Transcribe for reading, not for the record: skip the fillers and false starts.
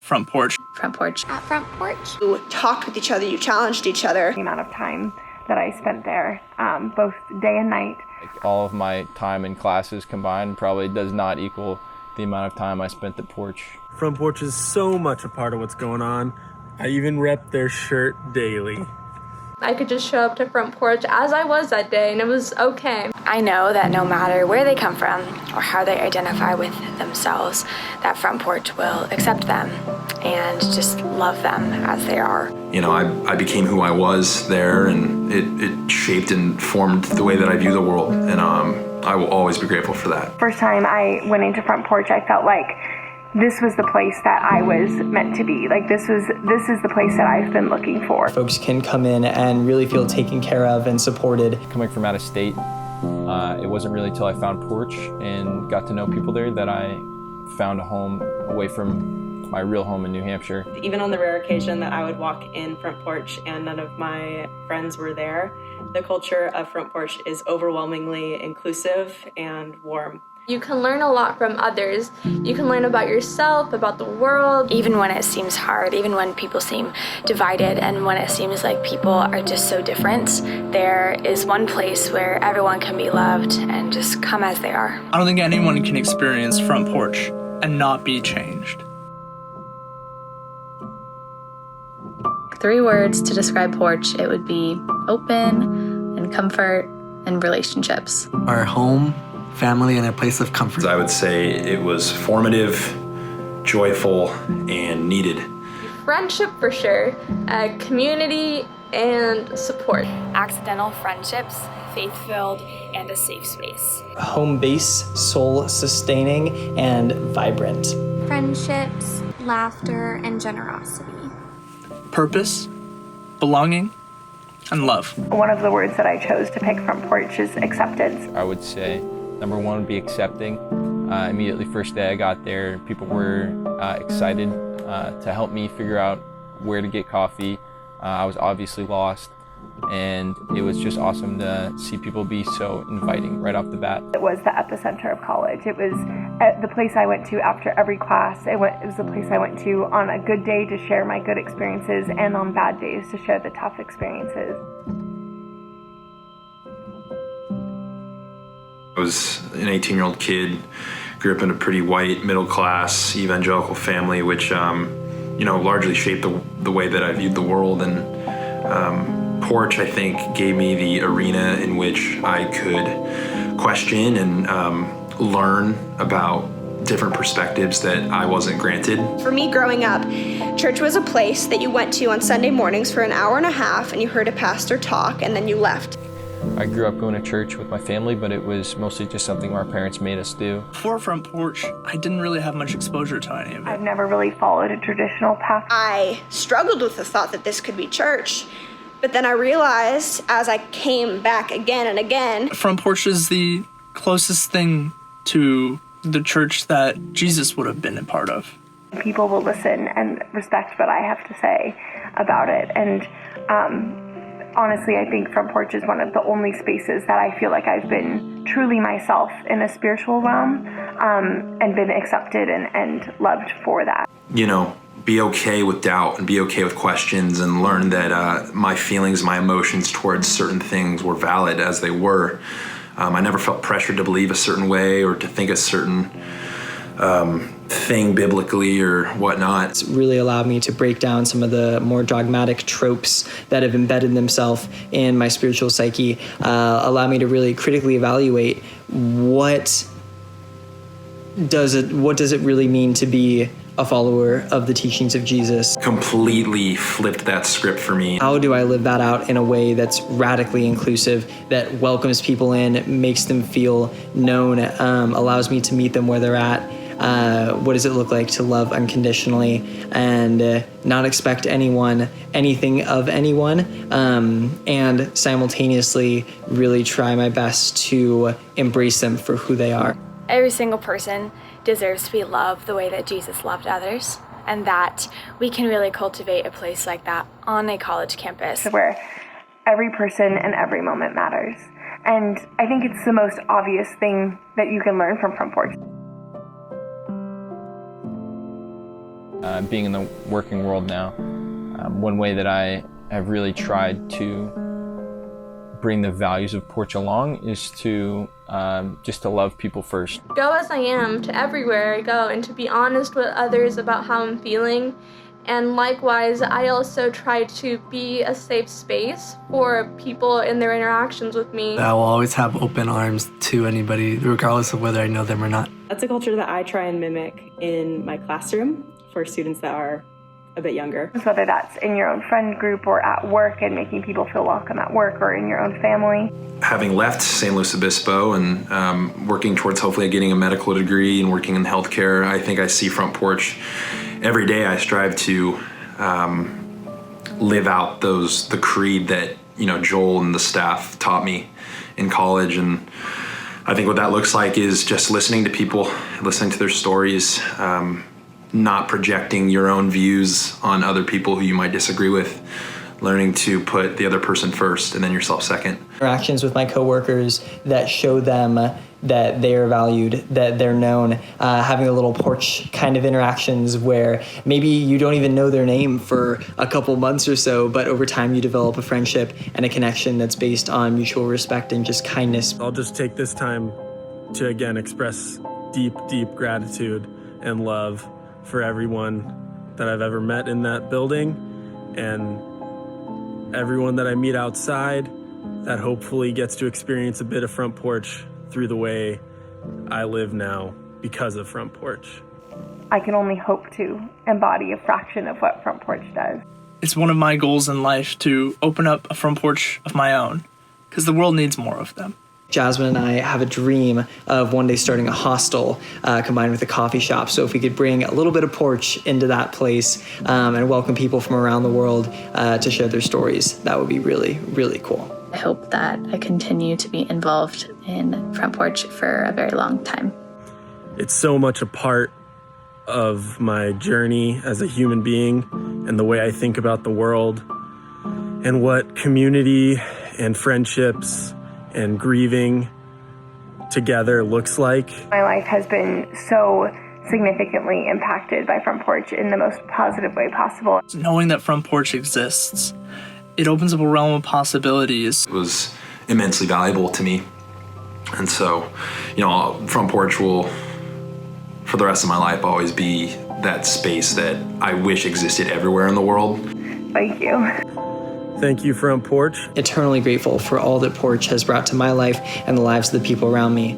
Front Porch. Front Porch. At Front Porch. You talked with each other, you challenged each other. The amount of time that I spent there, both day and night. All of my time in classes combined probably does not equal the amount of time I spent at Porch. Front Porch is so much a part of what's going on. I even rep their shirt daily. I could just show up to Front Porch as I was that day, and it was okay. I know that no matter where they come from or how they identify with themselves, that Front Porch will accept them and just love them as they are. You know, I became who I was there, and it shaped and formed the way that I view the world, and I will always be grateful for that. First time I went into Front Porch, I felt like this was the place that I was meant to be. Like this is the place that I've been looking for. Folks can come in and really feel taken care of and supported. Coming from out of state, it wasn't really until I found Porch and got to know people there that I found a home away from my real home in New Hampshire. Even on the rare occasion that I would walk in Front Porch and none of my friends were there, the culture of Front Porch is overwhelmingly inclusive and warm. You can learn a lot from others. You can learn about yourself, about the world. Even when it seems hard, even when people seem divided, and when it seems like people are just so different, there is one place where everyone can be loved and just come as they are. I don't think anyone can experience Front Porch and not be changed. 3 words to describe Porch, it would be open and comfort and relationships. Our home, family, and a place of comfort. I would say it was formative, joyful, and needed. Friendship for sure, community and support. Accidental friendships, faith-filled, and a safe space. Home base, soul-sustaining, and vibrant. Friendships, laughter, and generosity. Purpose, belonging, and love. One of the words that I chose to pick from Porch is acceptance. I would say number one would be accepting. Immediately first day I got there, people were excited to help me figure out where to get coffee. I was obviously lost, and it was just awesome to see people be so inviting right off the bat. It was the epicenter of college. It was the place I went to after every class. It was the place I went to on a good day to share my good experiences, and on bad days to share the tough experiences. I was an 18-year-old kid, grew up in a pretty white, middle-class, evangelical family, which largely shaped the way that I viewed the world. And Porch, I think, gave me the arena in which I could question and learn about different perspectives that I wasn't granted. For me growing up, church was a place that you went to on Sunday mornings for an hour and a half and you heard a pastor talk and then you left. I grew up going to church with my family, but it was mostly just something our parents made us do. Before Front Porch, I didn't really have much exposure to any of it. I've never really followed a traditional path. I struggled with the thought that this could be church, but then I realized as I came back again and again. Front Porch is the closest thing to the church that Jesus would have been a part of. People will listen and respect what I have to say about it, and honestly, I think Front Porch is one of the only spaces that I feel like I've been truly myself in a spiritual realm, and been accepted and loved for that. Be okay with doubt and be okay with questions, and learn that my feelings, my emotions towards certain things were valid as they were. I never felt pressured to believe a certain way or to think a certain thing biblically or whatnot. It's really allowed me to break down some of the more dogmatic tropes that have embedded themselves in my spiritual psyche, allow me to really critically evaluate what does it really mean to be a follower of the teachings of Jesus. Completely flipped that script for me. How do I live that out in a way that's radically inclusive, that welcomes people in, makes them feel known, allows me to meet them where they're at? What does it look like to love unconditionally and not expect anything of anyone, and simultaneously really try my best to embrace them for who they are? Every single person deserves to be loved the way that Jesus loved others, and that we can really cultivate a place like that on a college campus. Where every person and every moment matters. And I think it's the most obvious thing that you can learn from Front Porch. being in the working world now, one way that I have really tried to bring the values of Porch along is to just to love people first. Go as I am to everywhere I go, and to be honest with others about how I'm feeling. And likewise, I also try to be a safe space for people in their interactions with me. I will always have open arms to anybody, regardless of whether I know them or not. That's a culture that I try and mimic in my classroom for students that are a bit younger. Whether that's in your own friend group or at work and making people feel welcome at work or in your own family. Having left San Luis Obispo and working towards hopefully getting a medical degree and working in healthcare, I think I see Front Porch. Every day I strive to live out the creed that Joel and the staff taught me in college, and I think what that looks like is just listening to people, listening to their stories, not projecting your own views on other people who you might disagree with, learning to put the other person first and then yourself second. Interactions with my coworkers that show them that they are valued, that they're known, having a little porch kind of interactions where maybe you don't even know their name for a couple months or so, but over time you develop a friendship and a connection that's based on mutual respect and just kindness. I'll just take this time to again express deep, deep gratitude and love for everyone that I've ever met in that building and everyone that I meet outside that hopefully gets to experience a bit of Front Porch through the way I live now because of Front Porch. I can only hope to embody a fraction of what Front Porch does. It's one of my goals in life to open up a front porch of my own, because the world needs more of them. Jasmine and I have a dream of one day starting a hostel combined with a coffee shop. So if we could bring a little bit of porch into that place and welcome people from around the world to share their stories, that would be really, really cool. I hope that I continue to be involved in Front Porch for a very long time. It's so much a part of my journey as a human being and the way I think about the world and what community and friendships and grieving together looks like. My life has been so significantly impacted by Front Porch in the most positive way possible. Knowing that Front Porch exists, it opens up a realm of possibilities. It was immensely valuable to me. And so, Front Porch will, for the rest of my life, always be that space that I wish existed everywhere in the world. Thank you. Thank you, Front Porch. Eternally grateful for all that Porch has brought to my life and the lives of the people around me.